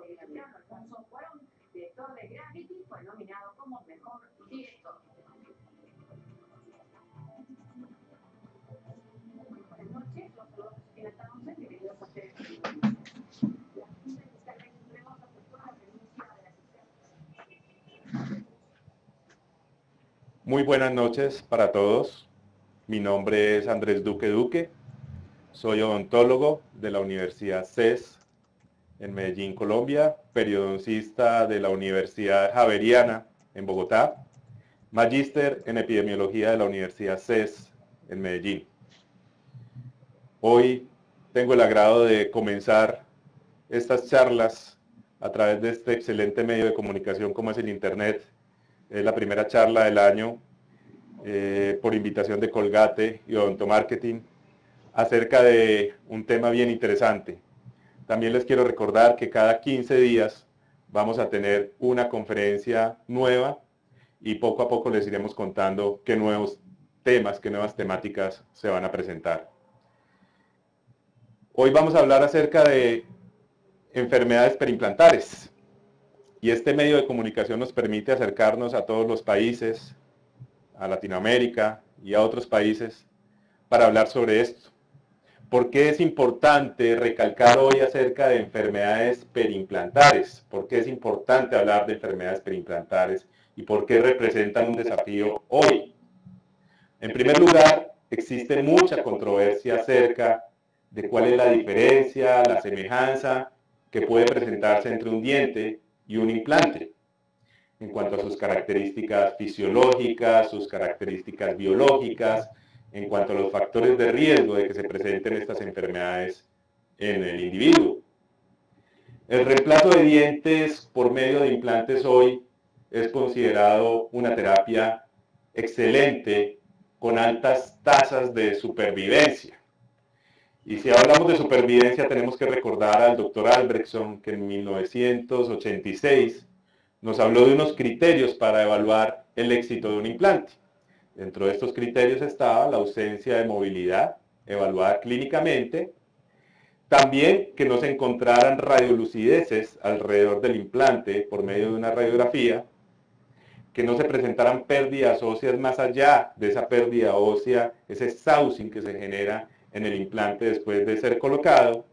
boliviano Alfonso Cuarón, director de Gravity, fue nominado como mejor director. Buenas noches, los saludos de Cristina Townsend, bienvenidos a ustedes. La Junta Fiscal del Supremo aceptó la renuncia de la Fiscal. Muy buenas noches para todos. Mi nombre es Andrés Duque. Soy odontólogo de la Universidad CES en Medellín, Colombia, periodoncista de la Universidad Javeriana en Bogotá, magíster en epidemiología de la Universidad CES en Medellín. Hoy tengo el agrado de comenzar estas charlas a través de este excelente medio de comunicación como es el Internet. Es la primera charla del año por invitación de Colgate y Odontomarketing acerca de un tema bien interesante. También les quiero recordar que cada 15 días vamos a tener una conferencia nueva y poco a poco les iremos contando qué nuevos temas, qué nuevas temáticas se van a presentar. Hoy vamos a hablar acerca de enfermedades perimplantares y este medio de comunicación nos permite acercarnos a todos los países, a Latinoamérica y a otros países para hablar sobre esto. ¿Por qué es importante recalcar hoy acerca de enfermedades perimplantares? ¿Por qué es importante hablar de enfermedades perimplantares? ¿Y por qué representan un desafío hoy? En primer lugar, existe mucha controversia acerca de cuál es la diferencia, la semejanza que puede presentarse entre un diente y un implante, en cuanto a sus características fisiológicas, sus características biológicas, en cuanto a los factores de riesgo de que se presenten estas enfermedades en el individuo. El reemplazo de dientes por medio de implantes hoy es considerado una terapia excelente con altas tasas de supervivencia. Y si hablamos de supervivencia tenemos que recordar al doctor Albrechtson que en 1986 nos habló de unos criterios para evaluar el éxito de un implante. Dentro de estos criterios estaba la ausencia de movilidad, evaluada clínicamente, también que no se encontraran radiolucideces alrededor del implante por medio de una radiografía, que no se presentaran pérdidas óseas más allá de esa pérdida ósea, ese saucing que se genera en el implante después de ser colocado,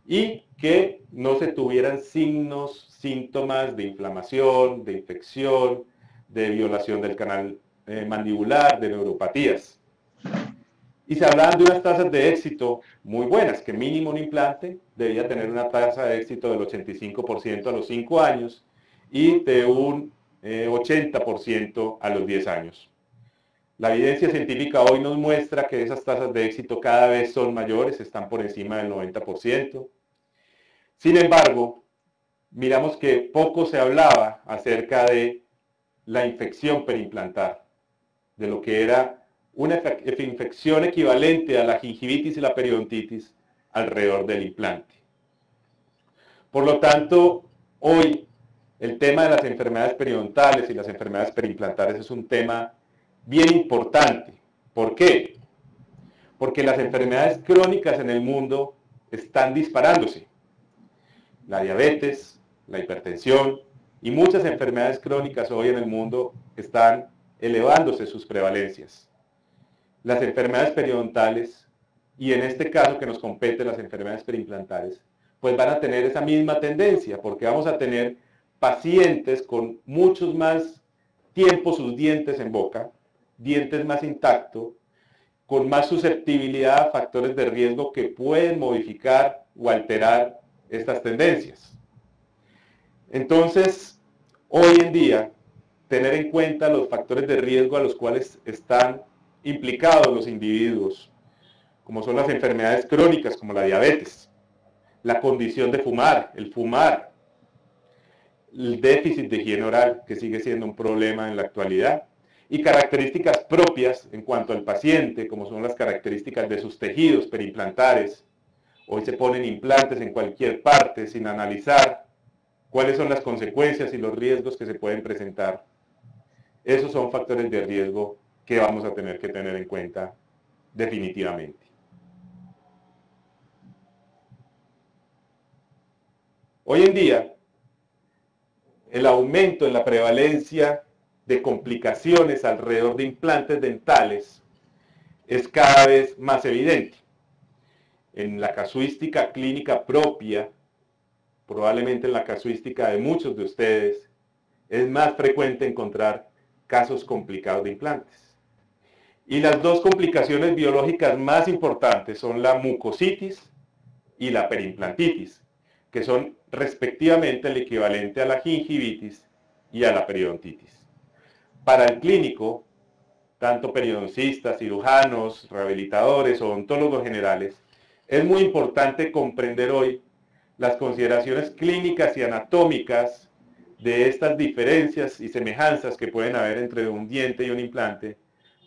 y que no se tuvieran signos, síntomas de inflamación, de infección, de violación del canal mandibular, de neuropatías. Y se hablaban de unas tasas de éxito muy buenas, que mínimo un implante debía tener una tasa de éxito del 85% a los 5 años y de un 80% a los 10 años. La evidencia científica hoy nos muestra que esas tasas de éxito cada vez son mayores, están por encima del 90%. Sin embargo, miramos que poco se hablaba acerca de la infección perimplantar, de lo que era una infección equivalente a la gingivitis y la periodontitis alrededor del implante. Por lo tanto, hoy el tema de las enfermedades periodontales y las enfermedades perimplantares es un tema bien importante. ¿Por qué? Porque las enfermedades crónicas en el mundo están disparándose. La diabetes, la hipertensión y muchas enfermedades crónicas hoy en el mundo están elevándose sus prevalencias. Las enfermedades periodontales, y en este caso que nos compete las enfermedades perimplantares, pues van a tener esa misma tendencia, porque vamos a tener pacientes con muchos más tiempo sus dientes en boca, dientes más intactos, con más susceptibilidad a factores de riesgo que pueden modificar o alterar estas tendencias. Entonces, hoy en día, tener en cuenta los factores de riesgo a los cuales están implicados los individuos, como son las enfermedades crónicas, como la diabetes, la condición de fumar, el déficit de higiene oral, que sigue siendo un problema en la actualidad, y características propias en cuanto al paciente, como son las características de sus tejidos perimplantares. Hoy se ponen implantes en cualquier parte sin analizar cuáles son las consecuencias y los riesgos que se pueden presentar. Esos son factores de riesgo que vamos a tener que tener en cuenta definitivamente. Hoy en día, el aumento en la prevalencia de complicaciones alrededor de implantes dentales es cada vez más evidente. En la casuística clínica propia, probablemente en la casuística de muchos de ustedes, es más frecuente encontrar casos complicados de implantes. Y las dos complicaciones biológicas más importantes son la mucositis y la periimplantitis, que son respectivamente el equivalente a la gingivitis y a la periodontitis. Para el clínico, tanto periodoncistas, cirujanos, rehabilitadores, odontólogos generales, es muy importante comprender hoy las consideraciones clínicas y anatómicas de estas diferencias y semejanzas que pueden haber entre un diente y un implante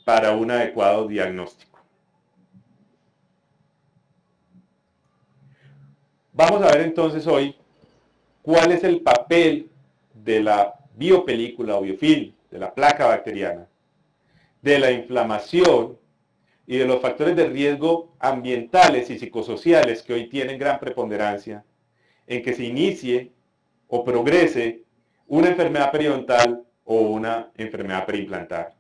para un adecuado diagnóstico. Vamos a ver entonces hoy cuál es el papel de la biopelícula o biofilm, de la placa bacteriana, de la inflamación y de los factores de riesgo ambientales y psicosociales que hoy tienen gran preponderancia en que se inicie o progrese una enfermedad periodontal o una enfermedad periimplantar.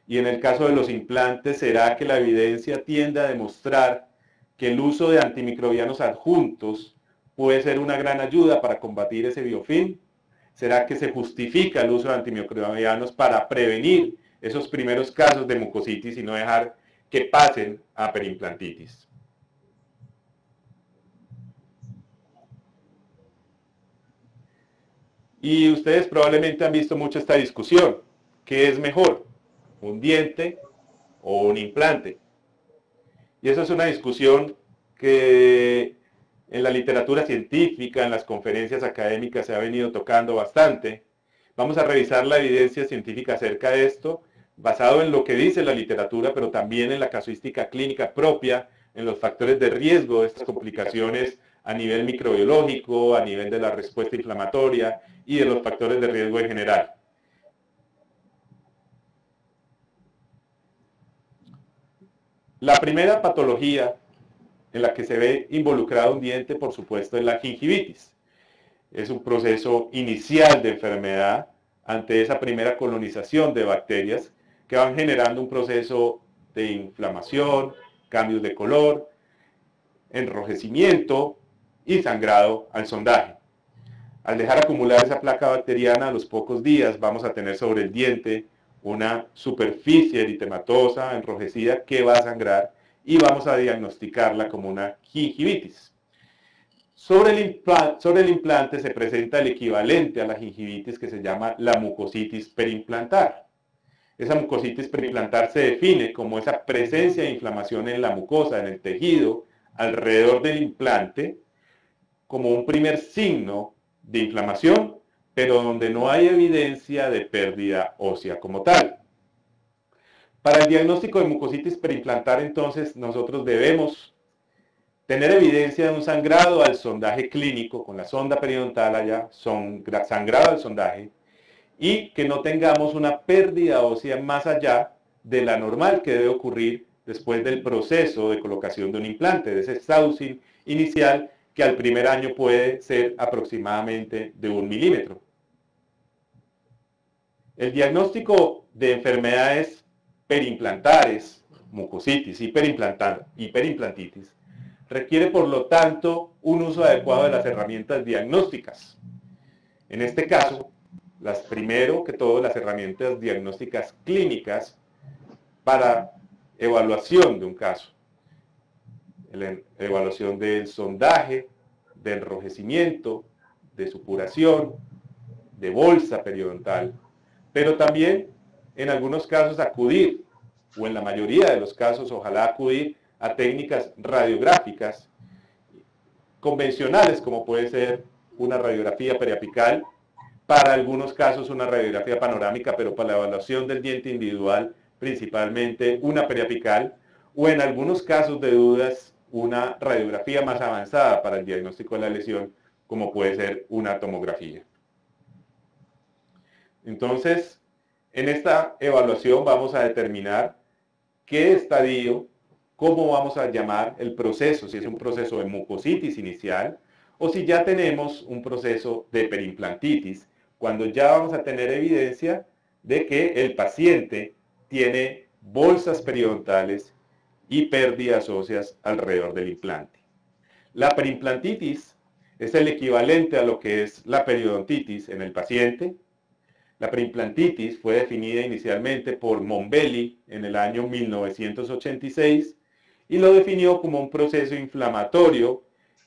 Y en el caso de los implantes, ¿será que la evidencia tiende a demostrar que el uso de antimicrobianos adjuntos puede ser una gran ayuda para combatir ese biofilm? ¿Será que se justifica el uso de antimicrobianos para prevenir esos primeros casos de mucositis y no dejar que pasen a periimplantitis? Y ustedes probablemente han visto mucho esta discusión. ¿Qué es mejor? ¿Un diente o un implante? Y eso es una discusión que en la literatura científica, en las conferencias académicas se ha venido tocando bastante. Vamos a revisar la evidencia científica acerca de esto, basado en lo que dice la literatura, pero también en la casuística clínica propia, en los factores de riesgo de estas complicaciones a nivel microbiológico, a nivel de la respuesta inflamatoria y de los factores de riesgo en general. La primera patología en la que se ve involucrado un diente, por supuesto, es la gingivitis. Es un proceso inicial de enfermedad ante esa primera colonización de bacterias que van generando un proceso de inflamación, cambios de color, enrojecimiento y sangrado al sondaje. Al dejar acumular esa placa bacteriana, a los pocos días vamos a tener sobre el diente una superficie eritematosa, enrojecida, que va a sangrar y vamos a diagnosticarla como una gingivitis. Sobre el implante se presenta el equivalente a la gingivitis que se llama la mucositis periimplantar. Esa mucositis periimplantar se define como esa presencia de inflamación en la mucosa, en el tejido, alrededor del implante, como un primer signo de inflamación, pero donde no hay evidencia de pérdida ósea como tal. Para el diagnóstico de mucositis periimplantar, entonces, nosotros debemos tener evidencia de un sangrado al sondaje clínico, con la sonda periodontal allá, sangrado al sondaje, y que no tengamos una pérdida ósea más allá de la normal que debe ocurrir después del proceso de colocación de un implante, de ese staussing inicial que al primer año puede ser aproximadamente de 1 milímetro. El diagnóstico de enfermedades periimplantares, mucositis, hiperimplantitis, requiere por lo tanto un uso adecuado de las herramientas diagnósticas. En este caso, primero que todo las herramientas diagnósticas clínicas para evaluación de un caso. La evaluación del sondaje, de enrojecimiento, de supuración, de bolsa periodontal, pero también en algunos casos acudir, o en la mayoría de los casos, ojalá acudir a técnicas radiográficas convencionales, como puede ser una radiografía periapical, para algunos casos una radiografía panorámica, pero para la evaluación del diente individual, principalmente una periapical, o en algunos casos de dudas, una radiografía más avanzada para el diagnóstico de la lesión, como puede ser una tomografía. Entonces, en esta evaluación vamos a determinar qué estadio, cómo vamos a llamar el proceso, si es un proceso de mucositis inicial o si ya tenemos un proceso de perimplantitis, cuando ya vamos a tener evidencia de que el paciente tiene bolsas periodontales y pérdidas óseas alrededor del implante. La perimplantitis es el equivalente a lo que es la periodontitis en el paciente. La perimplantitis fue definida inicialmente por Mombelli en el año 1986 y lo definió como un proceso inflamatorio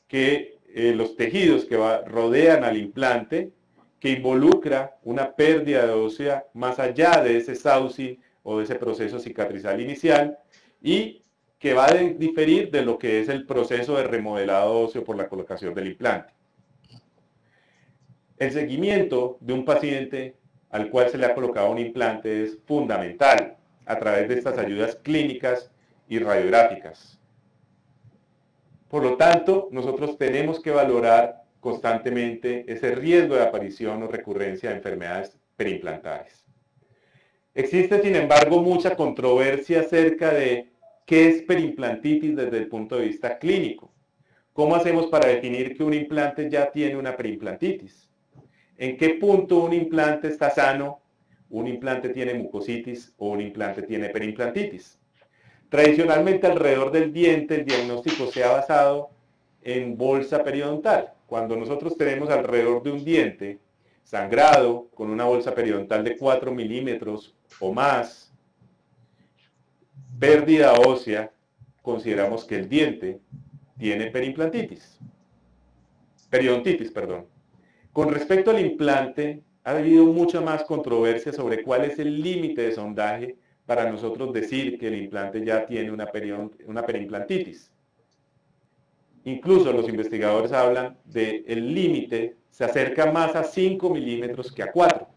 que los tejidos que rodean al implante, que involucra una pérdida de ósea más allá de ese sauci o de ese proceso cicatrizal inicial y que va a diferir de lo que es el proceso de remodelado óseo por la colocación del implante. El seguimiento de un paciente al cual se le ha colocado un implante es fundamental a través de estas ayudas clínicas y radiográficas. Por lo tanto, nosotros tenemos que valorar constantemente ese riesgo de aparición o recurrencia de enfermedades perimplantares. Existe, sin embargo, mucha controversia acerca de qué es perimplantitis desde el punto de vista clínico. ¿Cómo hacemos para definir que un implante ya tiene una perimplantitis? ¿En qué punto un implante está sano, un implante tiene mucositis o un implante tiene perimplantitis? Tradicionalmente alrededor del diente el diagnóstico se ha basado en bolsa periodontal. Cuando nosotros tenemos alrededor de un diente sangrado con una bolsa periodontal de 4 milímetros o más, pérdida ósea, consideramos que el diente tiene periodontitis. Con respecto al implante, ha habido mucha más controversia sobre cuál es el límite de sondaje para nosotros decir que el implante ya tiene una perimplantitis. Incluso los investigadores hablan de el límite se acerca más a 5 milímetros que a 4,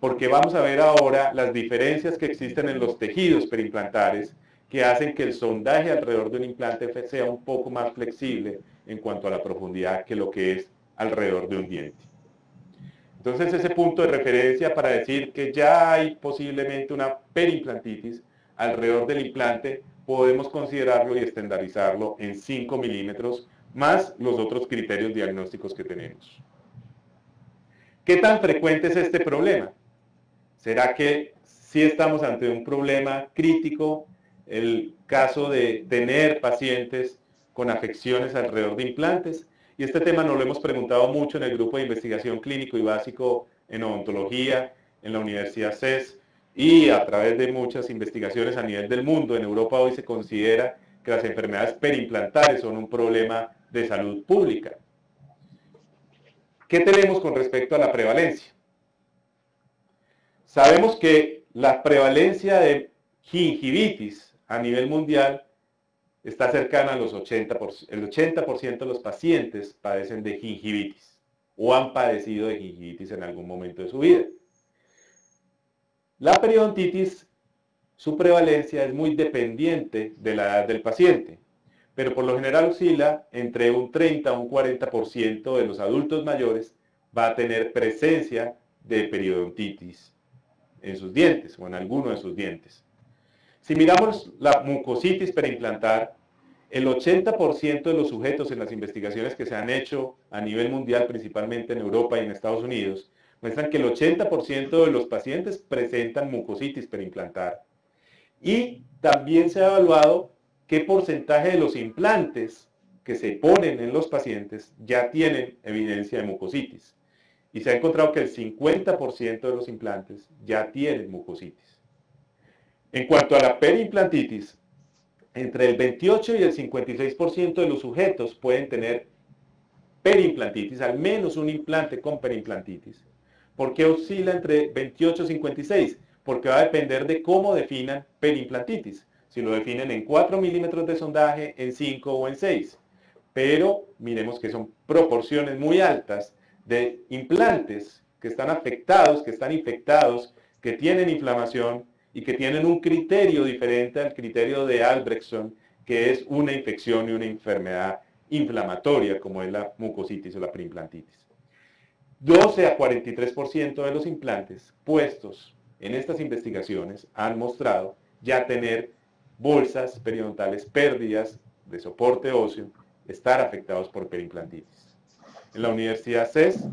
porque vamos a ver ahora las diferencias que existen en los tejidos perimplantares que hacen que el sondaje alrededor de un implante sea un poco más flexible en cuanto a la profundidad que lo que es alrededor de un diente. Entonces ese punto de referencia para decir que ya hay posiblemente una perimplantitis alrededor del implante, podemos considerarlo y estandarizarlo en 5 milímetros más los otros criterios diagnósticos que tenemos. ¿Qué tan frecuente es este problema? ¿Será que sí estamos ante un problema crítico? El caso de tener pacientes con afecciones alrededor de implantes. Y este tema nos lo hemos preguntado mucho en el grupo de investigación clínico y básico en odontología, en la Universidad CES, y a través de muchas investigaciones a nivel del mundo. En Europa hoy se considera que las enfermedades perimplantares son un problema de salud pública. ¿Qué tenemos con respecto a la prevalencia? Sabemos que la prevalencia de gingivitis a nivel mundial está cercana a los 80%. El 80% de los pacientes padecen de gingivitis o han padecido de gingivitis en algún momento de su vida. La periodontitis, su prevalencia es muy dependiente de la edad del paciente, pero por lo general oscila entre un 30 a un 40% de los adultos mayores va a tener presencia de periodontitis en sus dientes o en alguno de sus dientes. Si miramos la mucositis perimplantar, el 80% de los sujetos en las investigaciones que se han hecho a nivel mundial, principalmente en Europa y en Estados Unidos, muestran que el 80% de los pacientes presentan mucositis perimplantar. Y también se ha evaluado qué porcentaje de los implantes que se ponen en los pacientes ya tienen evidencia de mucositis. Y se ha encontrado que el 50% de los implantes ya tienen mucositis. En cuanto a la perimplantitis, entre el 28 y el 56% de los sujetos pueden tener perimplantitis, al menos un implante con perimplantitis. ¿Por qué oscila entre 28 y 56? Porque va a depender de cómo definan perimplantitis. Si lo definen en 4 milímetros de sondaje, en 5 o en 6. Pero miremos que son proporciones muy altas de implantes que están afectados, que están infectados, que tienen inflamación y que tienen un criterio diferente al criterio de Albrechtson, que es una infección y una enfermedad inflamatoria, como es la mucositis o la perimplantitis. 12 a 43% de los implantes puestos en estas investigaciones han mostrado ya tener bolsas periodontales, pérdidas de soporte óseo, estar afectados por perimplantitis. en la Universidad CES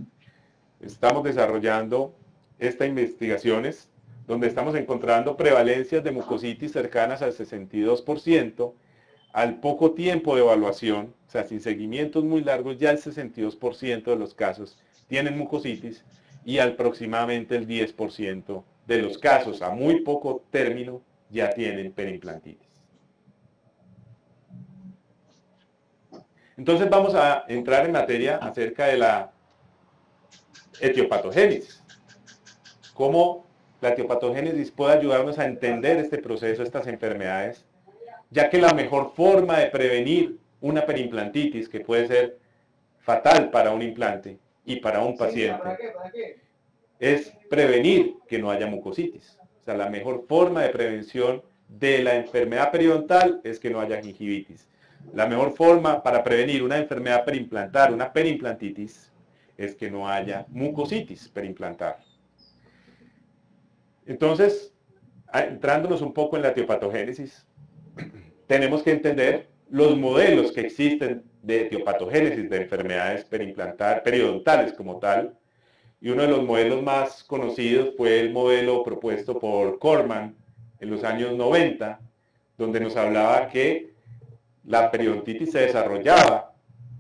estamos desarrollando estas investigaciones donde estamos encontrando prevalencias de mucositis cercanas al 62%, al poco tiempo de evaluación, o sea, sin seguimientos muy largos, ya el 62% de los casos tienen mucositis y aproximadamente el 10% de los casos a muy poco término ya tienen periimplantitis. Entonces vamos a entrar en materia acerca de la etiopatogénesis. Cómo la etiopatogénesis puede ayudarnos a entender este proceso, estas enfermedades, ya que la mejor forma de prevenir una periimplantitis, que puede ser fatal para un implante y para un paciente, es prevenir que no haya mucositis. O sea, la mejor forma de prevención de la enfermedad periodontal es que no haya gingivitis. La mejor forma para prevenir una enfermedad periimplantar, una periimplantitis, es que no haya mucositis periimplantar. Entonces, entrándonos un poco en la etiopatogénesis, tenemos que entender los modelos que existen de etiopatogénesis de enfermedades periodontales como tal. Y uno de los modelos más conocidos fue el modelo propuesto por Corman en los años 90, donde nos hablaba que la periodontitis se desarrollaba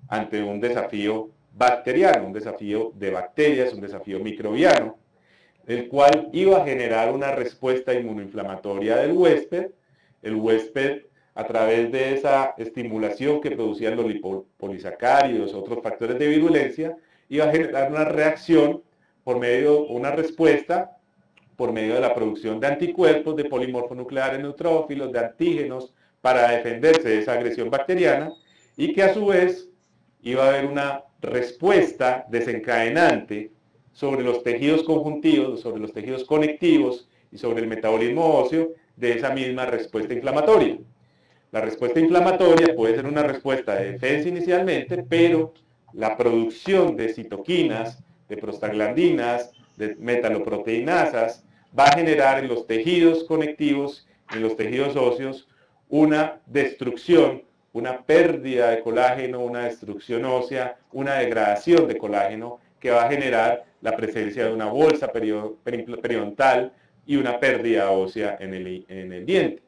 ante un desafío bacteriano, un desafío de bacterias, un desafío microbiano, el cual iba a generar una respuesta inmunoinflamatoria del huésped. El huésped, a través de esa estimulación que producían los lipopolisacáridos, otros factores de virulencia, iba a generar una reacción por medio, una respuesta por medio de la producción de anticuerpos, de polimorfonucleares neutrófilos, de antígenos, para defenderse de esa agresión bacteriana, y que a su vez iba a haber una respuesta desencadenante sobre los tejidos conjuntivos, sobre los tejidos conectivos y sobre el metabolismo óseo de esa misma respuesta inflamatoria. La respuesta inflamatoria puede ser una respuesta de defensa inicialmente, pero la producción de citoquinas, de prostaglandinas, de metaloproteinasas, va a generar en los tejidos conectivos, en los tejidos óseos, una destrucción, una pérdida de colágeno, una destrucción ósea, una degradación de colágeno que va a generar la presencia de una bolsa periodontal y una pérdida ósea en el diente.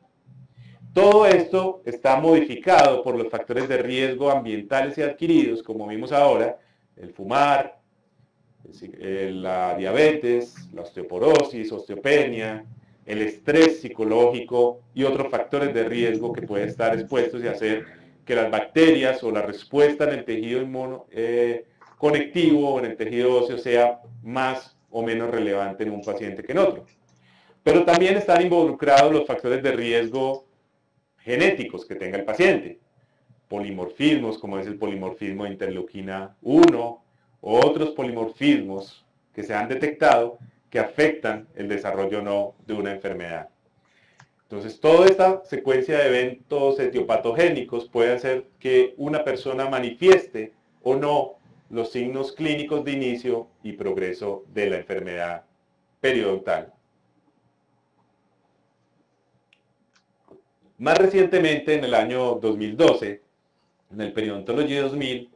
Todo esto está modificado por los factores de riesgo ambientales y adquiridos, como vimos ahora, el fumar, la diabetes, la osteoporosis, osteopenia, el estrés psicológico y otros factores de riesgo que pueden estar expuestos y hacer que las bacterias o la respuesta en el tejido conectivo o en el tejido óseo sea más o menos relevante en un paciente que en otro. Pero también están involucrados los factores de riesgo genéticos que tenga el paciente, polimorfismos como es el polimorfismo de interleuquina 1 o otros polimorfismos que se han detectado que afectan el desarrollo o no de una enfermedad. Entonces, toda esta secuencia de eventos etiopatogénicos puede hacer que una persona manifieste o no los signos clínicos de inicio y progreso de la enfermedad periodontal. Más recientemente, en el año 2012, en el Periodontology 2000,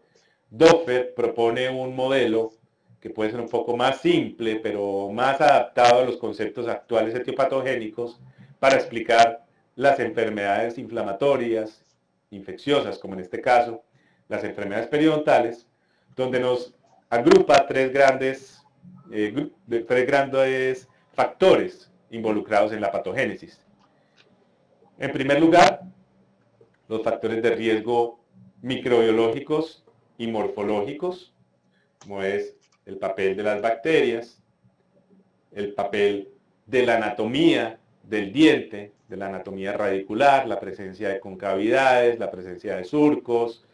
Doffer propone un modelo que puede ser un poco más simple, pero más adaptado a los conceptos actuales etiopatogénicos para explicar las enfermedades inflamatorias, infecciosas, como en este caso, las enfermedades periodontales, donde nos agrupa tres grandes factores involucrados en la patogénesis. En primer lugar, los factores de riesgo microbiológicos y morfológicos, como es el papel de las bacterias, el papel de la anatomía del diente, de la anatomía radicular, la presencia de concavidades, la presencia de surcos,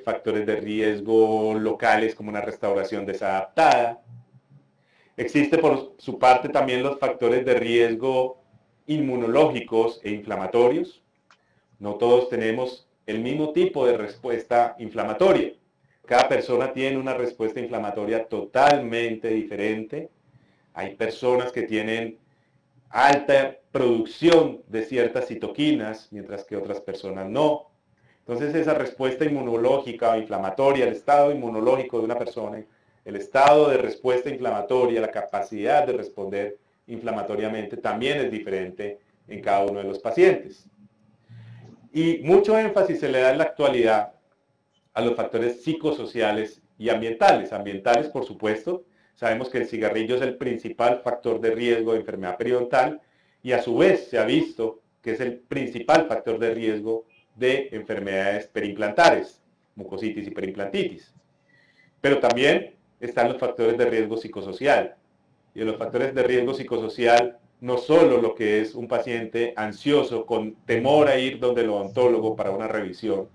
factores de riesgo locales como una restauración desadaptada. Existe por su parte también los factores de riesgo inmunológicos e inflamatorios. No todos tenemos el mismo tipo de respuesta inflamatoria. Cada persona tiene una respuesta inflamatoria totalmente diferente. Hay personas que tienen alta producción de ciertas citoquinas, mientras que otras personas no. Entonces esa respuesta inmunológica o inflamatoria, el estado inmunológico de una persona, el estado de respuesta inflamatoria, la capacidad de responder inflamatoriamente también es diferente en cada uno de los pacientes. Y mucho énfasis se le da en la actualidad a los factores psicosociales y ambientales. Ambientales, por supuesto, sabemos que el cigarrillo es el principal factor de riesgo de enfermedad periodontal y a su vez se ha visto que es el principal factor de riesgo de enfermedades perimplantares, mucositis y perimplantitis. Pero también están los factores de riesgo psicosocial. Y en los factores de riesgo psicosocial, no solo lo que es un paciente ansioso con temor a ir donde el odontólogo para una revisión,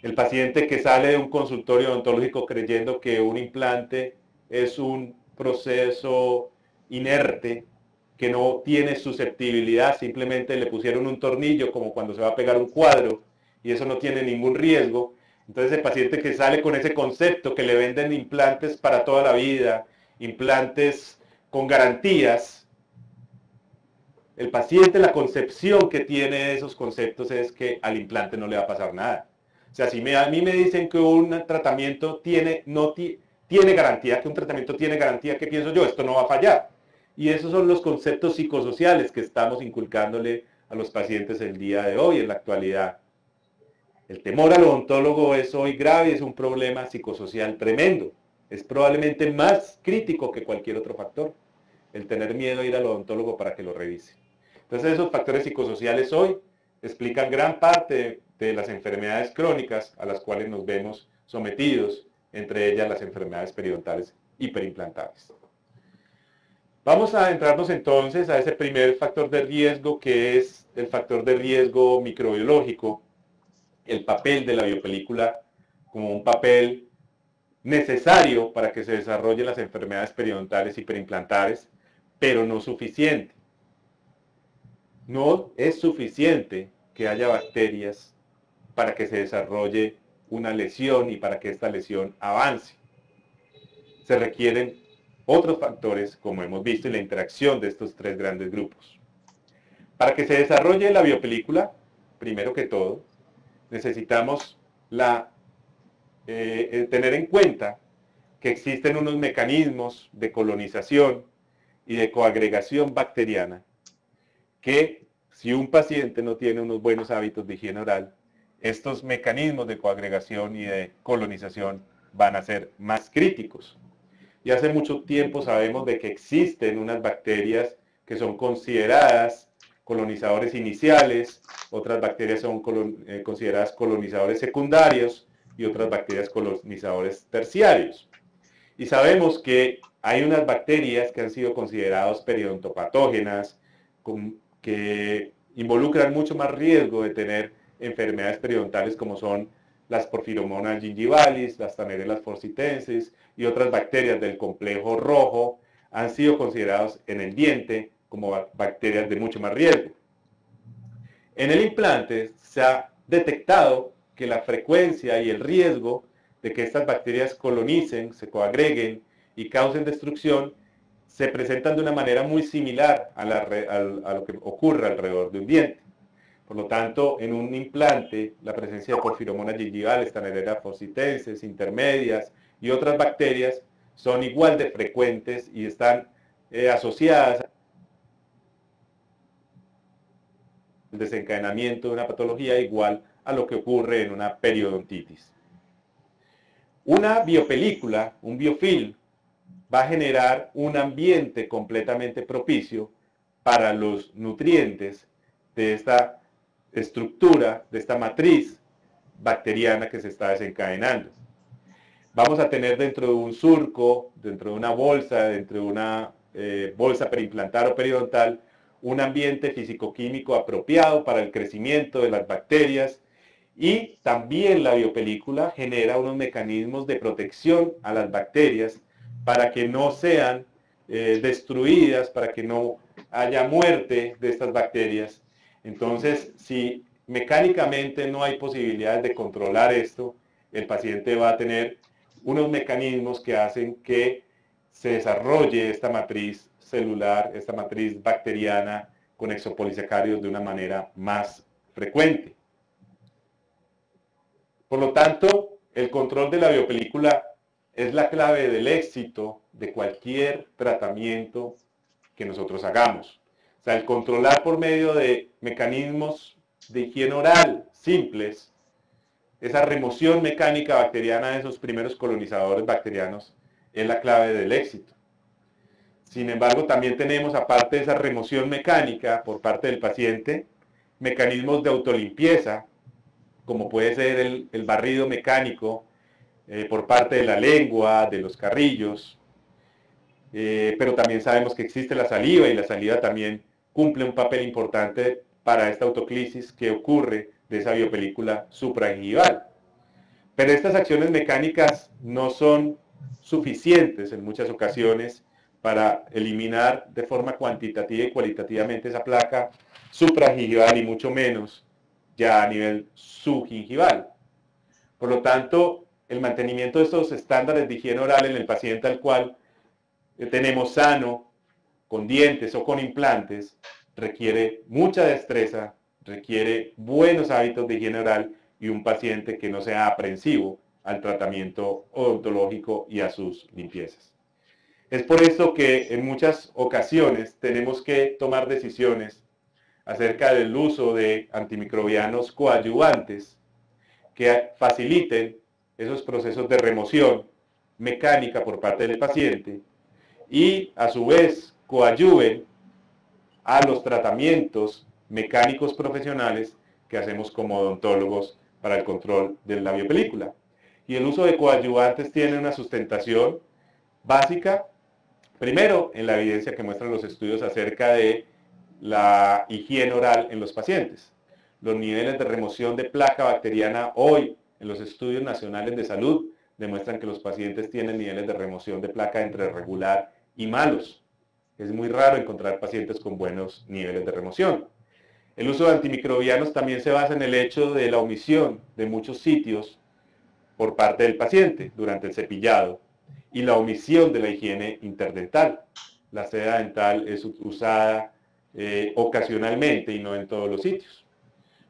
el paciente que sale de un consultorio odontológico creyendo que un implante es un proceso inerte, que no tiene susceptibilidad, simplemente le pusieron un tornillo como cuando se va a pegar un cuadro y eso no tiene ningún riesgo. Entonces el paciente que sale con ese concepto que le venden implantes para toda la vida, implantes con garantías, el paciente, la concepción que tiene de esos conceptos es que al implante no le va a pasar nada. O sea, si a mí me dicen que un tratamiento tiene garantía, que un tratamiento tiene garantía, ¿qué pienso yo? Esto no va a fallar. Y esos son los conceptos psicosociales que estamos inculcándole a los pacientes el día de hoy, en la actualidad. El temor al odontólogo es hoy grave, es un problema psicosocial tremendo. Es probablemente más crítico que cualquier otro factor, el tener miedo a ir al odontólogo para que lo revise. Entonces esos factores psicosociales hoy explican gran parte de las enfermedades crónicas a las cuales nos vemos sometidos, entre ellas las enfermedades periodontales y perimplantares. Vamos a entrarnos entonces a ese primer factor de riesgo, que es el factor de riesgo microbiológico, el papel de la biopelícula como un papel necesario para que se desarrollen las enfermedades periodontales y perimplantares, pero no suficiente. No es suficiente que haya bacterias para que se desarrolle una lesión y para que esta lesión avance. Se requieren otros factores, como hemos visto, y la interacción de estos tres grandes grupos. Para que se desarrolle la biopelícula, primero que todo, necesitamos tener en cuenta que existen unos mecanismos de colonización y de coagregación bacteriana que, si un paciente no tiene unos buenos hábitos de higiene oral, estos mecanismos de coagregación y de colonización van a ser más críticos. Y hace mucho tiempo sabemos de que existen unas bacterias que son consideradas colonizadores iniciales, otras bacterias son consideradas colonizadores secundarios y otras bacterias colonizadores terciarios. Y sabemos que hay unas bacterias que han sido consideradas periodontopatógenas, que involucran mucho más riesgo de tener enfermedades periodontales, como son las Porphyromonas gingivalis, las Tanerelas forcitensis y otras bacterias del complejo rojo han sido considerados en el diente como bacterias de mucho más riesgo. En el implante se ha detectado que la frecuencia y el riesgo de que estas bacterias colonicen, se coagreguen y causen destrucción se presentan de una manera muy similar a lo que ocurre alrededor de un diente. Por lo tanto, en un implante, la presencia de Porphyromonas gingivales, Tanerelas forcitensis, intermedias y otras bacterias son igual de frecuentes y están asociadas al desencadenamiento de una patología igual a lo que ocurre en una periodontitis. Una biopelícula, un biofilm, va a generar un ambiente completamente propicio para los nutrientes de esta estructura, de esta matriz bacteriana que se está desencadenando. Vamos a tener dentro de un surco, dentro de una bolsa, dentro de una bolsa perimplantar o periodontal, un ambiente físico-químico apropiado para el crecimiento de las bacterias, y también la biopelícula genera unos mecanismos de protección a las bacterias para que no sean destruidas, para que no haya muerte de estas bacterias. Entonces, si mecánicamente no hay posibilidades de controlar esto, el paciente va a tener unos mecanismos que hacen que se desarrolle esta matriz celular, esta matriz bacteriana con exopolisacáridos de una manera más frecuente. Por lo tanto, el control de la biopelícula es la clave del éxito de cualquier tratamiento que nosotros hagamos. O sea, el controlar por medio de mecanismos de higiene oral simples, esa remoción mecánica bacteriana de esos primeros colonizadores bacterianos, es la clave del éxito. Sin embargo, también tenemos, aparte de esa remoción mecánica por parte del paciente, mecanismos de autolimpieza, como puede ser el barrido mecánico por parte de la lengua, de los carrillos, pero también sabemos que existe la saliva y la saliva también cumple un papel importante para esta autoclisis que ocurre de esa biopelícula supragingival. Pero estas acciones mecánicas no son suficientes en muchas ocasiones para eliminar de forma cuantitativa y cualitativamente esa placa supragingival y mucho menos ya a nivel subgingival. Por lo tanto, el mantenimiento de estos estándares de higiene oral en el paciente al cual tenemos sano, con dientes o con implantes, requiere mucha destreza, requiere buenos hábitos de higiene oral y un paciente que no sea aprensivo al tratamiento odontológico y a sus limpiezas. Es por eso que en muchas ocasiones tenemos que tomar decisiones acerca del uso de antimicrobianos coadyuvantes que faciliten esos procesos de remoción mecánica por parte del paciente y a su vez coadyuven a los tratamientos mecánicos profesionales que hacemos como odontólogos para el control de la biopelícula. Y el uso de coadyuvantes tiene una sustentación básica, primero en la evidencia que muestran los estudios acerca de la higiene oral en los pacientes. Los niveles de remoción de placa bacteriana hoy en los estudios nacionales de salud demuestran que los pacientes tienen niveles de remoción de placa entre regular y malos. Es muy raro encontrar pacientes con buenos niveles de remoción. El uso de antimicrobianos también se basa en el hecho de la omisión de muchos sitios por parte del paciente durante el cepillado y la omisión de la higiene interdental. La seda dental es usada ocasionalmente y no en todos los sitios.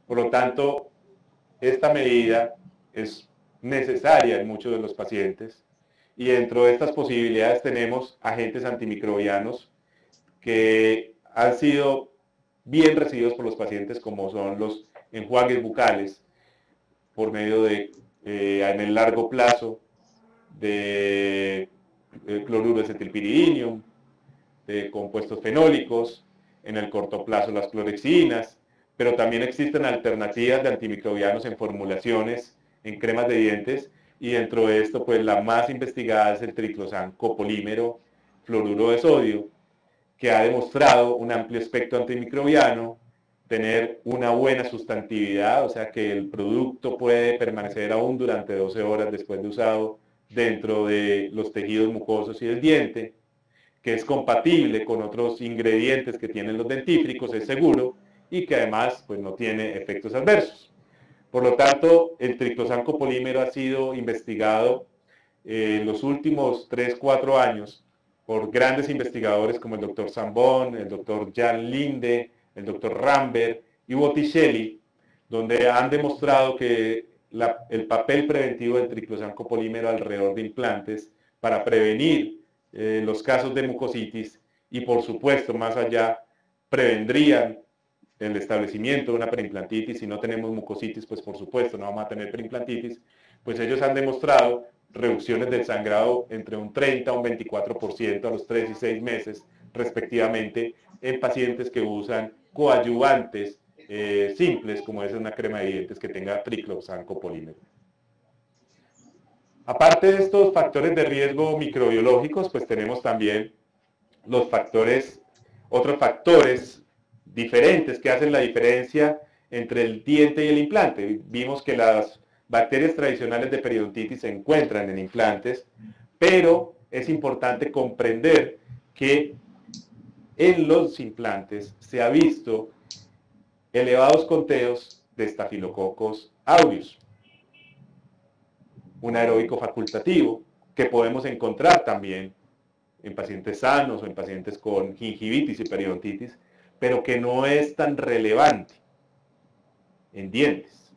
Por lo tanto, esta medida es necesaria en muchos de los pacientes y dentro de estas posibilidades tenemos agentes antimicrobianos que han sido bien recibidos por los pacientes, como son los enjuagues bucales por medio de, en el largo plazo, de cloruro de acetilpiridinium, de compuestos fenólicos, en el corto plazo las clorexinas, pero también existen alternativas de antimicrobianos en formulaciones, en cremas de dientes, y dentro de esto, pues la más investigada es el triclosan copolímero fluoruro de sodio, que ha demostrado un amplio espectro antimicrobiano, tener una buena sustantividad, o sea que el producto puede permanecer aún durante 12 horas después de usado dentro de los tejidos mucosos y del diente, que es compatible con otros ingredientes que tienen los dentífricos, es seguro y que además pues, no tiene efectos adversos. Por lo tanto, el triclosan copolímero ha sido investigado en los últimos 3-4 años por grandes investigadores como el doctor Zambon, el doctor Jan Linde, el doctor Rambert y Botticelli, donde han demostrado que el papel preventivo del triclosan copolímero alrededor de implantes para prevenir los casos de mucositis y por supuesto más allá prevendrían el establecimiento de una preimplantitis. Si no tenemos mucositis, pues por supuesto no vamos a tener preimplantitis. Pues ellos han demostrado reducciones del sangrado entre un 30 a un 24% a los 3 y 6 meses respectivamente en pacientes que usan coadyuvantes simples como es una crema de dientes que tenga triclosan copolímero. Aparte de estos factores de riesgo microbiológicos, pues tenemos también los factores, otros factores diferentes que hacen la diferencia entre el diente y el implante. Vimos que las bacterias tradicionales de periodontitis se encuentran en implantes, pero es importante comprender que en los implantes se ha visto elevados conteos de Staphylococcus aureus, un aeróbico facultativo que podemos encontrar también en pacientes sanos o en pacientes con gingivitis y periodontitis, pero que no es tan relevante en dientes.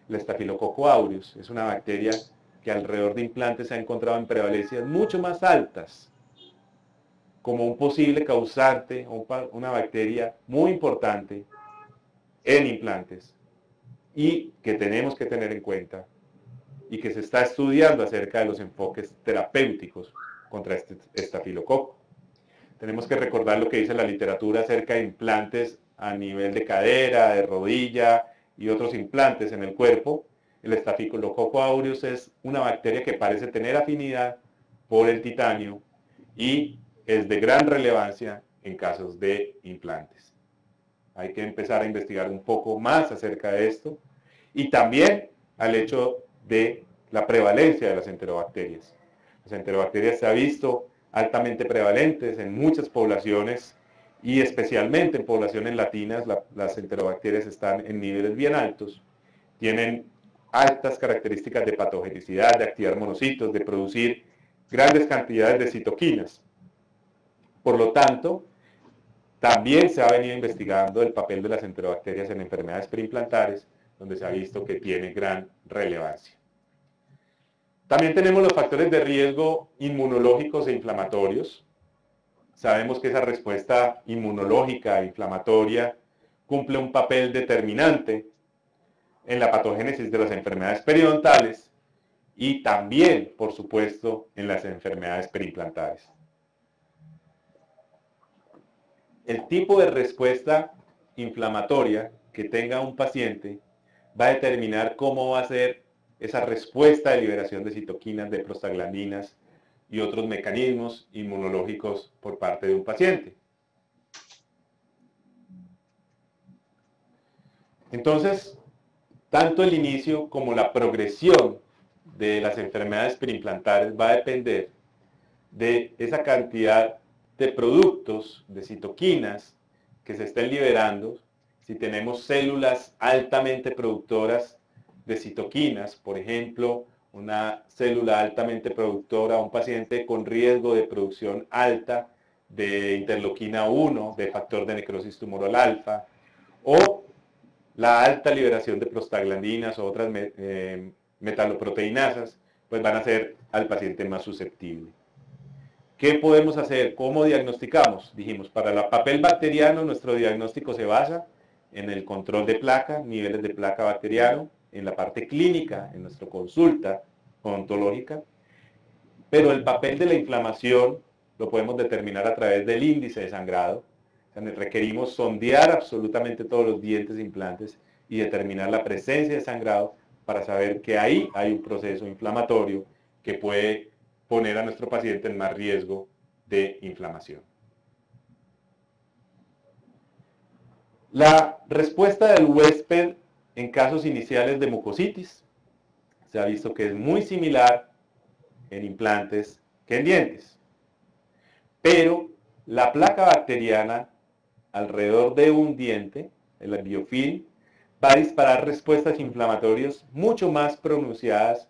el Staphylococcus aureus. Es una bacteria que alrededor de implantes se ha encontrado en prevalencias mucho más altas como un posible causante, una bacteria muy importante en implantes y que tenemos que tener en cuenta y que se está estudiando acerca de los enfoques terapéuticos contra este estafilococo. Tenemos que recordar lo que dice la literatura acerca de implantes a nivel de cadera, de rodilla y otros implantes en el cuerpo. El Staphylococcus aureus es una bacteria que parece tener afinidad por el titanio y es de gran relevancia en casos de implantes. Hay que empezar a investigar un poco más acerca de esto y también al hecho de la prevalencia de las enterobacterias. Las enterobacterias se ha visto altamente prevalentes en muchas poblaciones y especialmente en poblaciones latinas las enterobacterias están en niveles bien altos, tienen altas características de patogenicidad, de activar monocitos, de producir grandes cantidades de citoquinas. Por lo tanto, también se ha venido investigando el papel de las enterobacterias en enfermedades preimplantares, donde se ha visto que tiene gran relevancia. También tenemos los factores de riesgo inmunológicos e inflamatorios. Sabemos que esa respuesta inmunológica e inflamatoria cumple un papel determinante en la patogénesis de las enfermedades periodontales y también, por supuesto, en las enfermedades preimplantares. El tipo de respuesta inflamatoria que tenga un paciente va a determinar cómo va a ser esa respuesta de liberación de citoquinas, de prostaglandinas y otros mecanismos inmunológicos por parte de un paciente. Entonces, tanto el inicio como la progresión de las enfermedades preimplantares va a depender de esa cantidad de productos, de citoquinas que se estén liberando. Si tenemos células altamente productoras de citoquinas, por ejemplo, una célula altamente productora, un paciente con riesgo de producción alta de interleuquina 1, de factor de necrosis tumoral alfa, o la alta liberación de prostaglandinas o otras metaloproteinasas, pues van a ser al paciente más susceptible. ¿Qué podemos hacer? ¿Cómo diagnosticamos? Dijimos, para el papel bacteriano nuestro diagnóstico se basa en el control de placa, niveles de placa bacteriano, en la parte clínica, en nuestra consulta odontológica, pero el papel de la inflamación lo podemos determinar a través del índice de sangrado. O sea, requerimos sondear absolutamente todos los dientes e implantes y determinar la presencia de sangrado para saber que ahí hay un proceso inflamatorio que puede poner a nuestro paciente en más riesgo de inflamación. La respuesta del huésped en casos iniciales de mucositis se ha visto que es muy similar en implantes que en dientes. Pero la placa bacteriana alrededor de un diente, el biofilm, va a disparar respuestas inflamatorias mucho más pronunciadas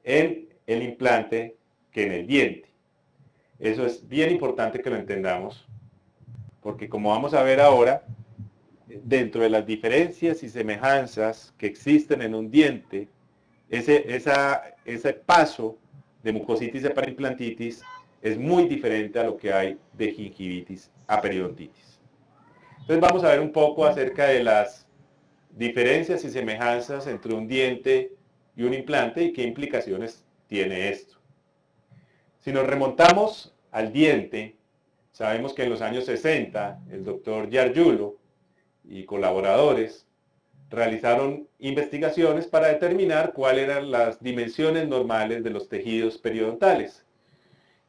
en el implante que en el diente. Eso es bien importante que lo entendamos, porque como vamos a ver ahora, dentro de las diferencias y semejanzas que existen en un diente, ese paso de mucositis a perimplantitis es muy diferente a lo que hay de gingivitis a periodontitis. Entonces vamos a ver un poco acerca de las diferencias y semejanzas entre un diente y un implante y qué implicaciones tiene esto. Si nos remontamos al diente, sabemos que en los años 60 el doctor Yarjulo y colaboradores realizaron investigaciones para determinar cuáles eran las dimensiones normales de los tejidos periodontales.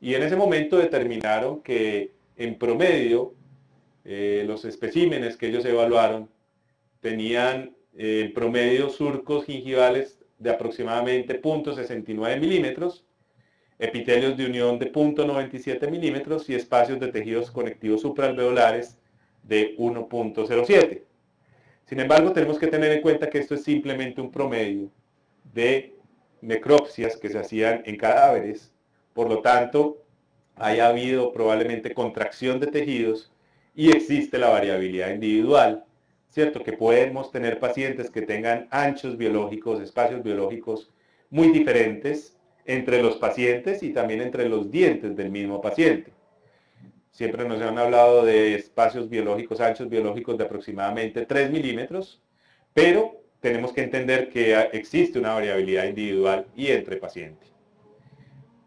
Y en ese momento determinaron que en promedio los especímenes que ellos evaluaron tenían en promedio surcos gingivales de aproximadamente 0.69 milímetros, epitelios de unión de 0.97 milímetros y espacios de tejidos conectivos supraalveolares de 1.07. Sin embargo, tenemos que tener en cuenta que esto es simplemente un promedio de necropsias que se hacían en cadáveres. Por lo tanto, haya habido probablemente contracción de tejidos y existe la variabilidad individual ¿cierto? Que podemos tener pacientes que tengan anchos biológicos, espacios biológicos muy diferentes entre los pacientes y también entre los dientes del mismo paciente. Siempre nos han hablado de espacios biológicos, anchos biológicos de aproximadamente 3 milímetros, pero tenemos que entender que existe una variabilidad individual y entre pacientes.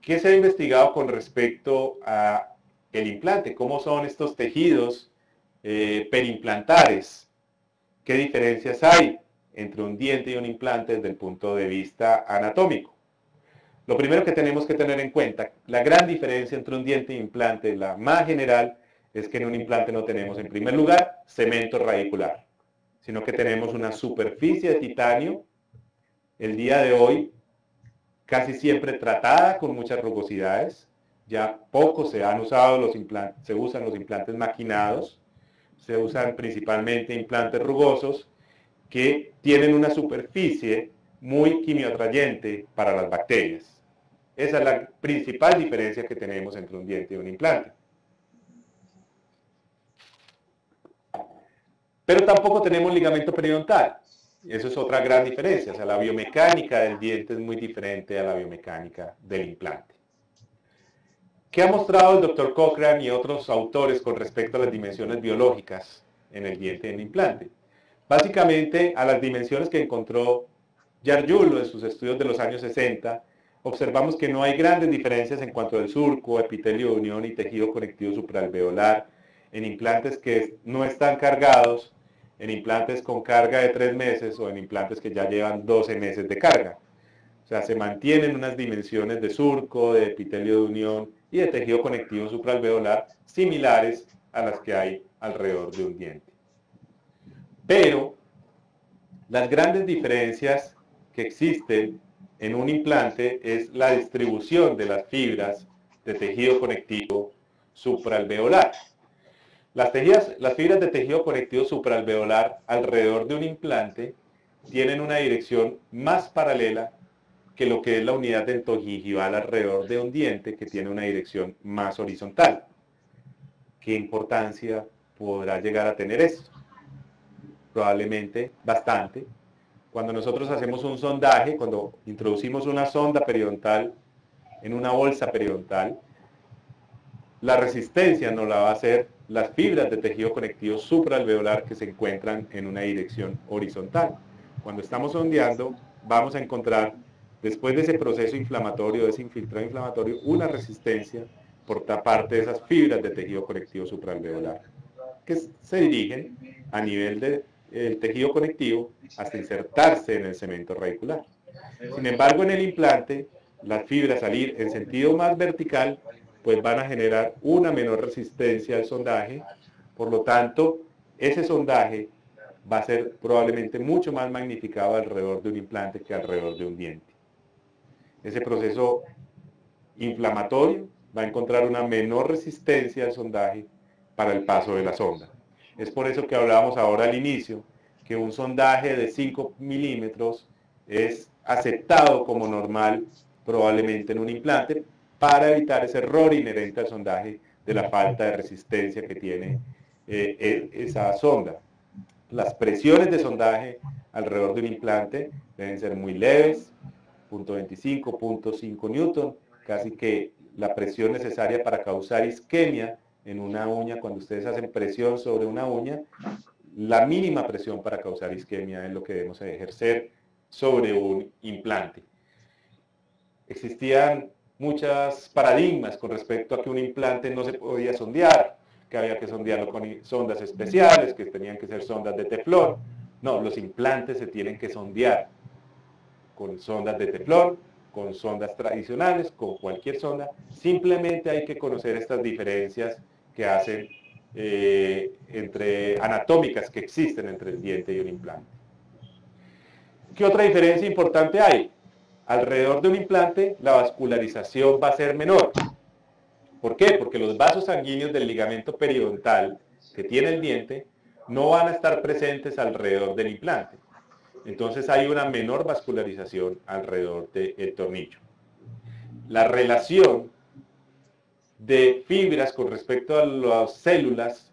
¿Qué se ha investigado con respecto a el implante? ¿Cómo son estos tejidos perimplantares? ¿Qué diferencias hay entre un diente y un implante desde el punto de vista anatómico? Lo primero que tenemos que tener en cuenta, la gran diferencia entre un diente e implante, la más general, es que en un implante no tenemos, en primer lugar, cemento radicular, sino que tenemos una superficie de titanio, el día de hoy, casi siempre tratada con muchas rugosidades. Ya poco se han usado los implantes, se usan los implantes maquinados, se usan principalmente implantes rugosos que tienen una superficie muy quimioatrayente para las bacterias. Esa es la principal diferencia que tenemos entre un diente y un implante. Pero tampoco tenemos ligamento periodontal. Eso es otra gran diferencia. O sea, la biomecánica del diente es muy diferente a la biomecánica del implante. ¿Qué ha mostrado el doctor Cochrane y otros autores con respecto a las dimensiones biológicas en el diente y en el implante? Básicamente, a las dimensiones que encontró Yarjulo en sus estudios de los años 60, observamos que no hay grandes diferencias en cuanto al surco, epitelio de unión y tejido conectivo supraalveolar en implantes que no están cargados, en implantes con carga de 3 meses o en implantes que ya llevan 12 meses de carga. O sea, se mantienen unas dimensiones de surco, de epitelio de unión y de tejido conectivo supraalveolar similares a las que hay alrededor de un diente. Pero las grandes diferencias que existen en un implante es la distribución de las fibras de tejido conectivo supraalveolar. Las fibras de tejido conectivo supraalveolar alrededor de un implante tienen una dirección más paralela que lo que es la unidad dentogingival alrededor de un diente, que tiene una dirección más horizontal. ¿Qué importancia podrá llegar a tener esto? Probablemente bastante. Cuando nosotros hacemos un sondaje, cuando introducimos una sonda periodontal en una bolsa periodontal, la resistencia nos la va a hacer las fibras de tejido conectivo supraalveolar que se encuentran en una dirección horizontal. Cuando estamos sondeando, vamos a encontrar, después de ese proceso inflamatorio, de ese infiltrado inflamatorio, una resistencia por parte de esas fibras de tejido conectivo supraalveolar, que se dirigen a nivel del tejido conectivo hasta insertarse en el cemento radicular. Sin embargo, en el implante, las fibras al ir en sentido más vertical, pues van a generar una menor resistencia al sondaje. Por lo tanto, ese sondaje va a ser probablemente mucho más magnificado alrededor de un implante que alrededor de un diente. Ese proceso inflamatorio va a encontrar una menor resistencia al sondaje para el paso de la sonda. Es por eso que hablábamos ahora al inicio, que un sondaje de 5 milímetros es aceptado como normal probablemente en un implante para evitar ese error inherente al sondaje de la falta de resistencia que tiene esa sonda. Las presiones de sondaje alrededor de un implante deben ser muy leves, 0.25, 0.5 newton, casi que la presión necesaria para causar isquemia en una uña, cuando ustedes hacen presión sobre una uña, la mínima presión para causar isquemia es lo que debemos ejercer sobre un implante. Existían muchos paradigmas con respecto a que un implante no se podía sondear, que había que sondearlo con sondas especiales, que tenían que ser sondas de teflón. No, los implantes se tienen que sondear con sondas de teflón, con sondas tradicionales, con cualquier sonda. Simplemente hay que conocer estas diferencias que hacen anatómicas que existen entre el diente y un implante. ¿Qué otra diferencia importante hay? Alrededor de un implante la vascularización va a ser menor. ¿Por qué? Porque los vasos sanguíneos del ligamento periodontal que tiene el diente no van a estar presentes alrededor del implante. Entonces hay una menor vascularización alrededor del tornillo. La relación de fibras con respecto a las células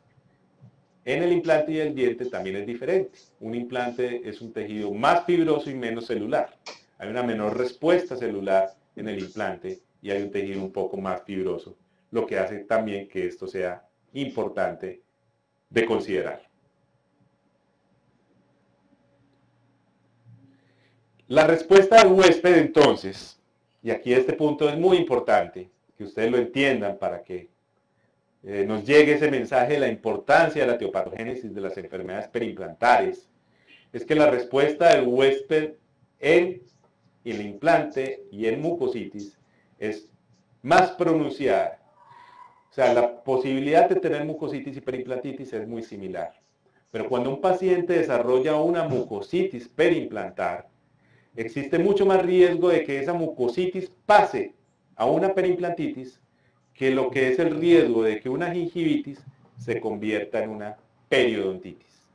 En el implante y el diente también es diferente. Un implante es un tejido más fibroso y menos celular. Hay una menor respuesta celular en el implante y hay un tejido un poco más fibroso, lo que hace también que esto sea importante de considerar. La respuesta del huésped entonces, y aquí este punto es muy importante, que ustedes lo entiendan para que nos llegue ese mensaje de la importancia de la teopatogénesis de las enfermedades perimplantares, es que la respuesta del huésped en el implante y en mucositis es más pronunciada. O sea, la posibilidad de tener mucositis y perimplantitis es muy similar. Pero cuando un paciente desarrolla una mucositis perimplantar, existe mucho más riesgo de que esa mucositis pase a una perimplantitis que lo que es el riesgo de que una gingivitis se convierta en una periodontitis.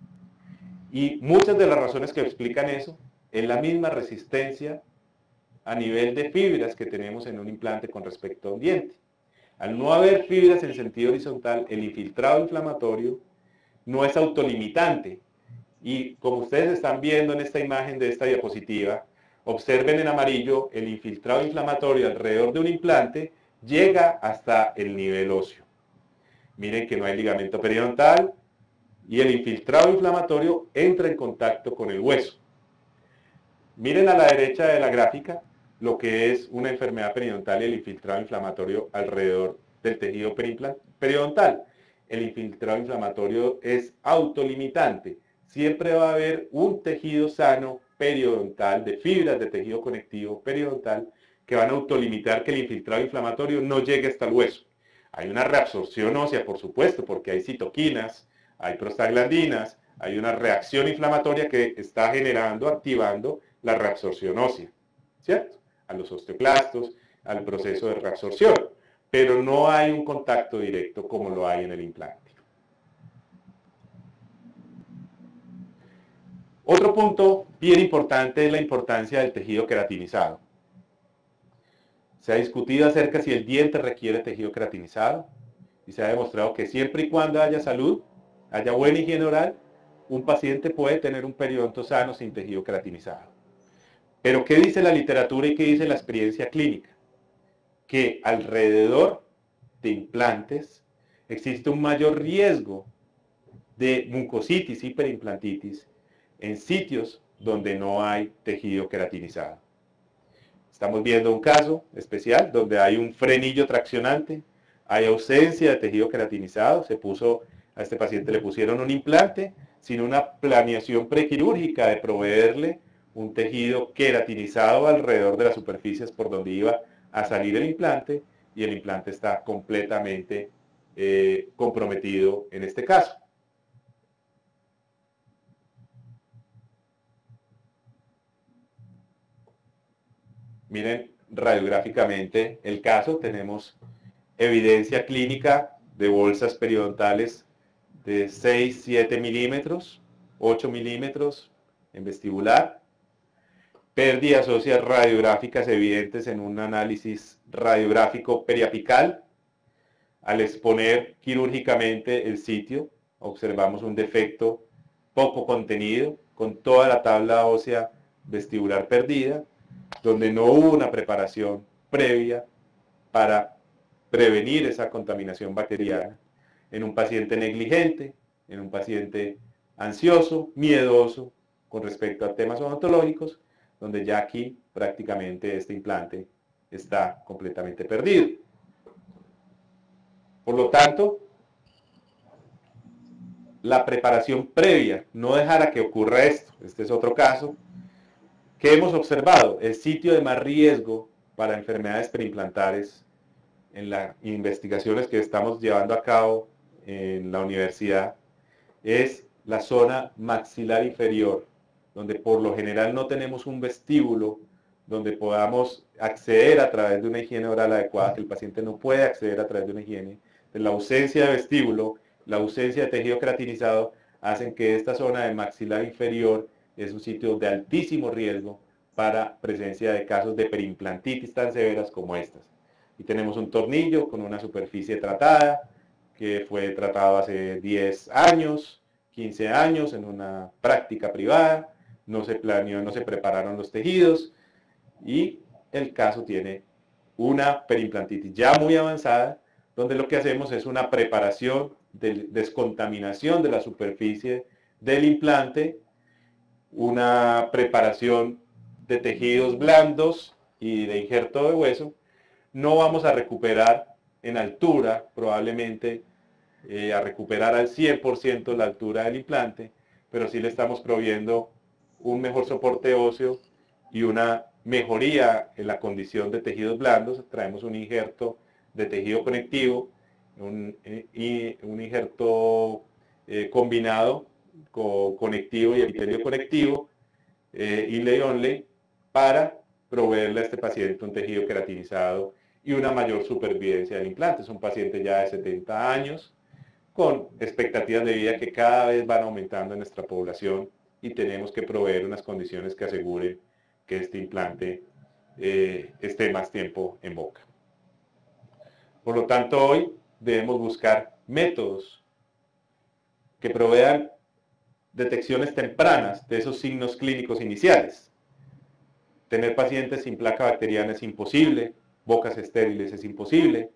Y muchas de las razones que explican eso es la misma resistencia a nivel de fibras que tenemos en un implante con respecto a un diente. Al no haber fibras en sentido horizontal, el infiltrado inflamatorio no es autolimitante. Y como ustedes están viendo en esta imagen de esta diapositiva, observen en amarillo el infiltrado inflamatorio alrededor de un implante llega hasta el nivel óseo. Miren que no hay ligamento periodontal y el infiltrado inflamatorio entra en contacto con el hueso. Miren a la derecha de la gráfica lo que es una enfermedad periodontal y el infiltrado inflamatorio alrededor del tejido periodontal. El infiltrado inflamatorio es autolimitante. Siempre va a haber un tejido sano periodontal de fibras de tejido conectivo periodontal que van a autolimitar que el infiltrado inflamatorio no llegue hasta el hueso. Hay una reabsorción ósea, por supuesto, porque hay citoquinas, hay prostaglandinas, hay una reacción inflamatoria que está generando, activando la reabsorción ósea, ¿cierto? A los osteoclastos, al proceso de reabsorción, pero no hay un contacto directo como lo hay en el implante. Otro punto bien importante es la importancia del tejido queratinizado. Se ha discutido acerca si el diente requiere tejido queratinizado y se ha demostrado que siempre y cuando haya salud, haya buena higiene oral, un paciente puede tener un periodonto sano sin tejido queratinizado. Pero ¿qué dice la literatura y qué dice la experiencia clínica? Que alrededor de implantes existe un mayor riesgo de mucositis y perimplantitis en sitios donde no hay tejido queratinizado. Estamos viendo un caso especial donde hay un frenillo traccionante, hay ausencia de tejido queratinizado, a este paciente le pusieron un implante sin una planeación prequirúrgica de proveerle un tejido queratinizado alrededor de las superficies por donde iba a salir el implante y el implante está completamente comprometido en este caso. Miren radiográficamente el caso, tenemos evidencia clínica de bolsas periodontales de 6, 7 milímetros, 8 milímetros en vestibular, pérdidas óseas radiográficas evidentes en un análisis radiográfico periapical. Al exponer quirúrgicamente el sitio, observamos un defecto poco contenido, con toda la tabla ósea vestibular perdida, donde no hubo una preparación previa para prevenir esa contaminación bacteriana en un paciente negligente, en un paciente ansioso, miedoso con respecto a temas odontológicos, donde ya aquí prácticamente este implante está completamente perdido. Por lo tanto, la preparación previa, no dejar a que ocurra esto, este es otro caso, que hemos observado, el sitio de más riesgo para enfermedades perimplantares en las investigaciones que estamos llevando a cabo en la universidad es la zona maxilar inferior, donde por lo general no tenemos un vestíbulo donde podamos acceder a través de una higiene oral adecuada, que el paciente no puede acceder a través de una higiene. La ausencia de vestíbulo, la ausencia de tejido queratinizado hacen que esta zona de maxilar inferior es un sitio de altísimo riesgo para presencia de casos de perimplantitis tan severas como estas. Y tenemos un tornillo con una superficie tratada que fue tratado hace 10 años, 15 años en una práctica privada, no se planeó, no se prepararon los tejidos y el caso tiene una perimplantitis ya muy avanzada, donde lo que hacemos es una preparación de descontaminación de la superficie del implante, una preparación de tejidos blandos y de injerto de hueso. No vamos a recuperar en altura, probablemente a recuperar al 100% la altura del implante, pero sí le estamos proveyendo un mejor soporte óseo y una mejoría en la condición de tejidos blandos. Traemos un injerto de tejido conectivo, un injerto combinado conectivo y epitelio conectivo, inlay onlay, para proveerle a este paciente un tejido queratinizado y una mayor supervivencia del implante. Es un paciente ya de 70 años, con expectativas de vida que cada vez van aumentando en nuestra población y tenemos que proveer unas condiciones que aseguren que este implante esté más tiempo en boca. Por lo tanto, hoy debemos buscar métodos que provean detecciones tempranas de esos signos clínicos iniciales. Tener pacientes sin placa bacteriana es imposible, bocas estériles es imposible,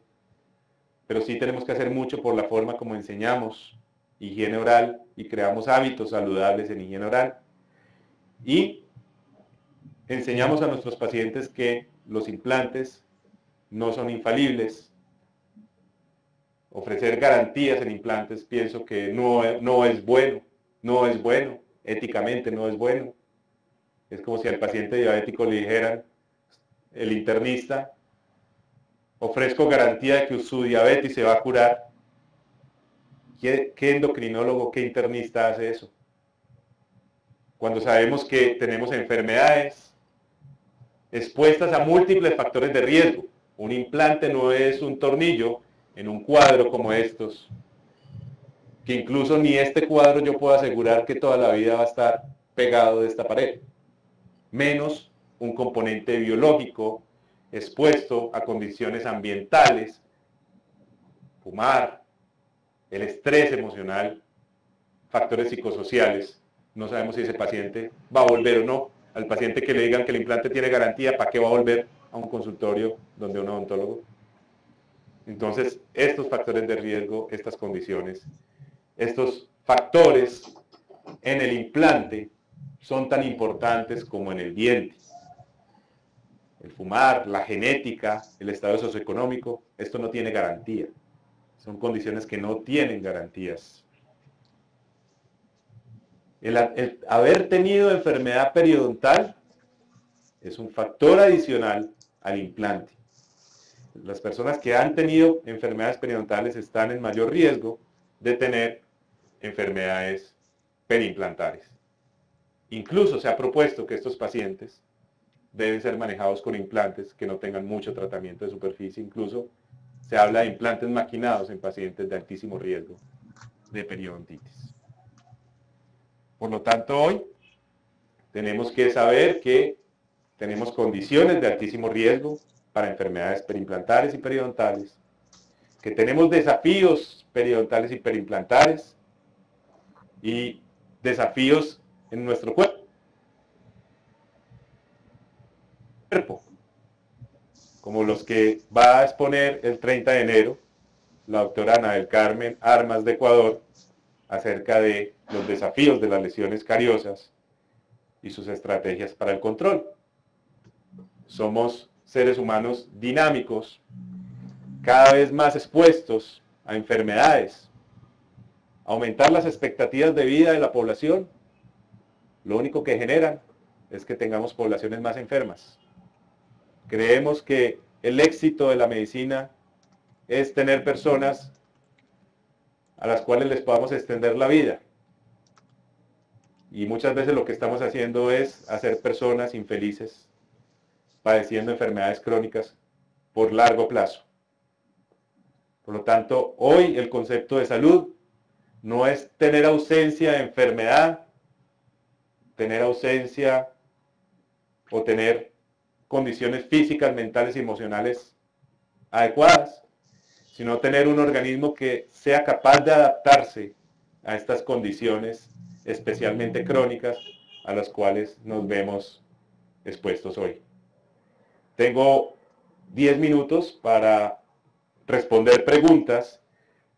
pero sí tenemos que hacer mucho por la forma como enseñamos higiene oral y creamos hábitos saludables en higiene oral. Y enseñamos a nuestros pacientes que los implantes no son infalibles. Ofrecer garantías en implantes pienso que no es bueno, éticamente no es bueno. Es como si al paciente diabético le dijeran, el internista, ofrezco garantía de que su diabetes se va a curar. ¿Qué endocrinólogo, qué internista hace eso? Cuando sabemos que tenemos enfermedades expuestas a múltiples factores de riesgo. Un implante no es un tornillo en un cuadro como estos, que incluso ni este cuadro yo puedo asegurar que toda la vida va a estar pegado de esta pared, menos un componente biológico expuesto a condiciones ambientales, fumar, el estrés emocional, factores psicosociales. No sabemos si ese paciente va a volver o no. Al paciente que le digan que el implante tiene garantía, ¿para qué va a volver a un consultorio donde un odontólogo? Entonces, estos factores de riesgo, estas condiciones, estos factores en el implante son tan importantes como en el diente. El fumar, la genética, el estado socioeconómico, esto no tiene garantía. Son condiciones que no tienen garantías. El haber tenido enfermedad periodontal es un factor adicional al implante. Las personas que han tenido enfermedades periodontales están en mayor riesgo de tener enfermedades perimplantares. Incluso se ha propuesto que estos pacientes deben ser manejados con implantes que no tengan mucho tratamiento de superficie. Incluso se habla de implantes maquinados en pacientes de altísimo riesgo de periodontitis. Por lo tanto, hoy tenemos que saber que tenemos condiciones de altísimo riesgo para enfermedades perimplantares y periodontales, que tenemos desafíos periodontales y perimplantares y desafíos en nuestro cuerpo, como los que va a exponer el 30 de enero la doctora Ana del Carmen Armas de Ecuador acerca de los desafíos de las lesiones cariosas y sus estrategias para el control. Somos seres humanos dinámicos, cada vez más expuestos a enfermedades. Aumentar las expectativas de vida de la población, lo único que generan es que tengamos poblaciones más enfermas. Creemos que el éxito de la medicina es tener personas a las cuales les podamos extender la vida. Y muchas veces lo que estamos haciendo es hacer personas infelices, padeciendo enfermedades crónicas por largo plazo. Por lo tanto, hoy el concepto de salud no es tener ausencia de enfermedad, tener ausencia o tener condiciones físicas, mentales y emocionales adecuadas, sino tener un organismo que sea capaz de adaptarse a estas condiciones, especialmente crónicas, a las cuales nos vemos expuestos hoy. Tengo 10 minutos para responder preguntas.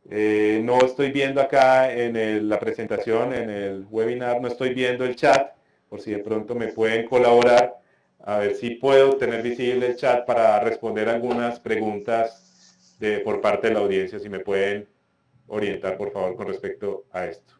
No estoy viendo acá en la presentación, en el webinar, no estoy viendo el chat, por si de pronto me pueden colaborar, a ver si puedo tener visible el chat para responder algunas preguntas por parte de la audiencia, si me pueden orientar por favor con respecto a esto.